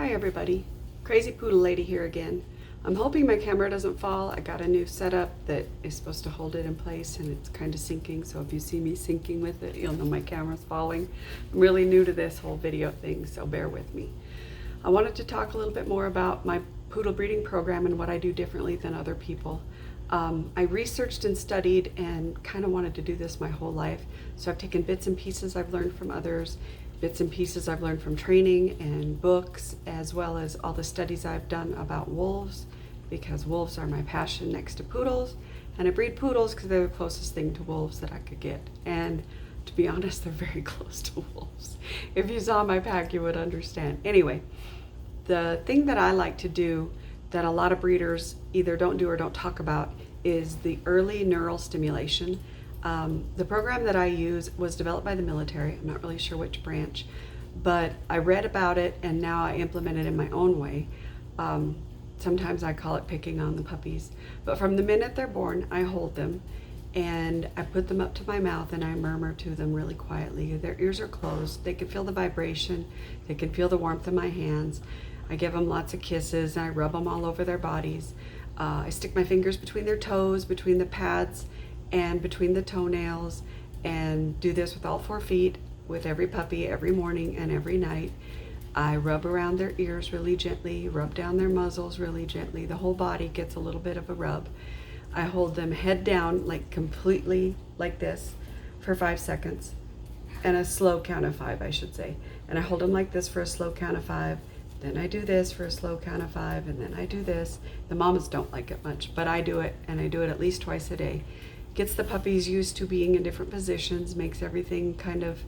Hi everybody, Crazy Poodle Lady here again. I'm hoping my camera doesn't fall. I got a new setup that is supposed to hold it in place and it's kind of sinking, so if you see me sinking with it, you'll know my camera's falling. I'm really new to this whole video thing, so bear with me. I wanted to talk a little bit more about my poodle breeding program and what I do differently than other people. I researched and studied and kind of wanted to do this my whole life, so I've taken bits and pieces I've learned from others, bits and pieces I've learned from training and books, as well as all the studies I've done about wolves, because wolves are my passion next to poodles, and I breed poodles because they're the closest thing to wolves that I could get. And to be honest, they're very close to wolves. If you saw my pack, you would understand. Anyway, the thing that I like to do that a lot of breeders either don't do or don't talk about is the early neural stimulation. The program that I use was developed by the military. I'm not really sure which branch, but I read about it and now I implement it in my own way. Sometimes I call it picking on the puppies, but from the minute they're born, I hold them and I put them up to my mouth and I murmur to them really quietly. Their ears are closed. They can feel the vibration. They can feel the warmth of my hands. I give them lots of kisses and I rub them all over their bodies. I stick my fingers between their toes, between the pads, and between the toenails, and do this with all 4 feet with every puppy every morning and every night. I rub around their ears really gently, rub down their muzzles really gently. The whole body gets a little bit of a rub. I hold them head down, like completely like this, for 5 seconds, and a slow count of 5, I should say. And I hold them like this for a slow count of 5. Then I do this for a slow count of 5, and then I do this. The mamas don't like it much, but I do it, and I do it at least twice a day. Gets the puppies used to being in different positions, makes everything kind of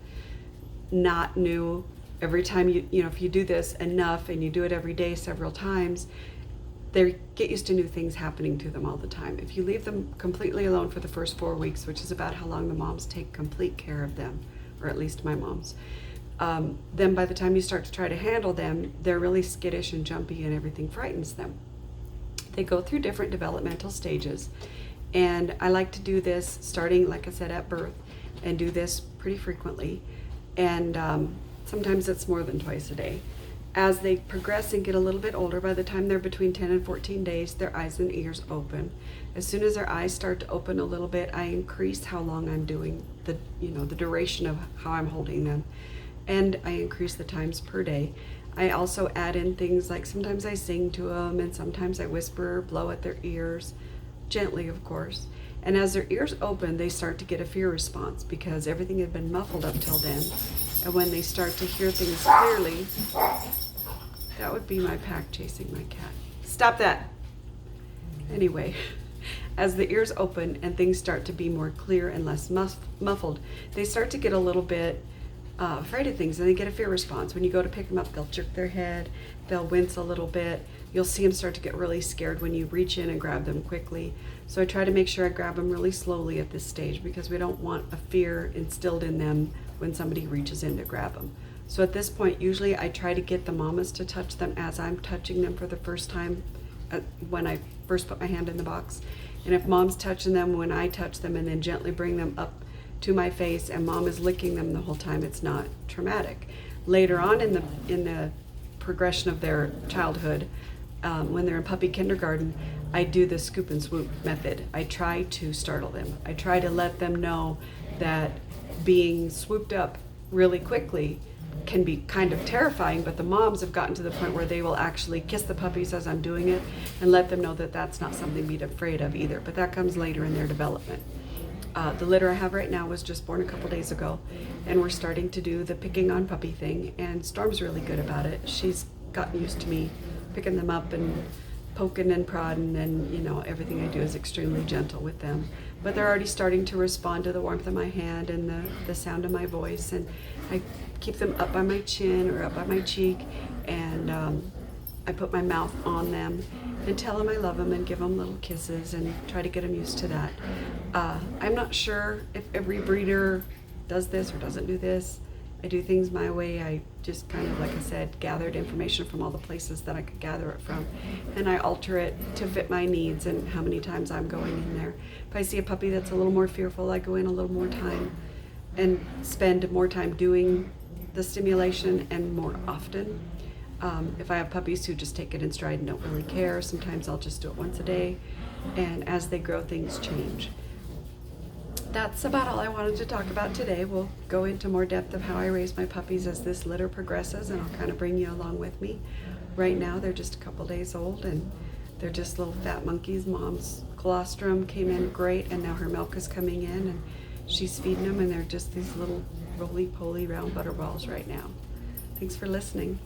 not new. Every time if you do this enough and you do it every day several times, they get used to new things happening to them all the time. If you leave them completely alone for the first 4 weeks, which is about how long the moms take complete care of them, or at least my moms, then by the time you start to try to handle them, they're really skittish and jumpy and everything frightens them. They go through different developmental stages. And I like to do this starting, like I said, at birth, and do this pretty frequently. And sometimes it's more than twice a day. As they progress and get a little bit older, by the time they're between 10 and 14 days, their eyes and ears open. As soon as their eyes start to open a little bit, I increase how long I'm doing the duration of how I'm holding them. And I increase the times per day. I also add in things like sometimes I sing to them, and sometimes I whisper, blow at their ears. Gently, of course. And as their ears open, they start to get a fear response because everything had been muffled up till then. And when they start to hear things clearly, that would be my pack chasing my cat. Stop that. Anyway, as the ears open and things start to be more clear and less muffled, they start to get a little bit afraid of things, and they get a fear response. When you go to pick them up, they'll jerk their head, they'll wince a little bit. You'll see them start to get really scared when you reach in and grab them quickly. So I try to make sure I grab them really slowly at this stage because we don't want a fear instilled in them when somebody reaches in to grab them. So at this point, usually I try to get the mamas to touch them as I'm touching them for the first time when I first put my hand in the box. And if mom's touching them when I touch them and then gently bring them up to my face and mom is licking them the whole time, it's not traumatic. Later on in the progression of their childhood, when they're in puppy kindergarten, I do the scoop and swoop method. I try to startle them. I try to let them know that being swooped up really quickly can be kind of terrifying, but the moms have gotten to the point where they will actually kiss the puppies as I'm doing it and let them know that that's not something to be afraid of either, but that comes later in their development. The litter I have right now was just born a couple days ago, and we're starting to do the picking on puppy thing, and Storm's really good about it. She's gotten used to me picking them up and poking and prodding, and everything I do is extremely gentle with them. But they're already starting to respond to the warmth of my hand and the sound of my voice, and I keep them up by my chin or up by my cheek, and I put my mouth on them and tell them I love them and give them little kisses and try to get them used to that. I'm not sure if every breeder does this or doesn't do this. I do things my way. I just kind of, like I said, gathered information from all the places that I could gather it from, and I alter it to fit my needs and how many times I'm going in there. If I see a puppy that's a little more fearful, I go in a little more time and spend more time doing the stimulation and more often. If I have puppies who just take it in stride and don't really care, sometimes I'll just do it once a day. And as they grow, things change. That's about all I wanted to talk about today. We'll go into more depth of how I raise my puppies as this litter progresses, and I'll kind of bring you along with me. Right now, they're just a couple days old, and they're just little fat monkeys. Mom's colostrum came in great, and now her milk is coming in, and she's feeding them, and they're just these little roly-poly round butterballs right now. Thanks for listening.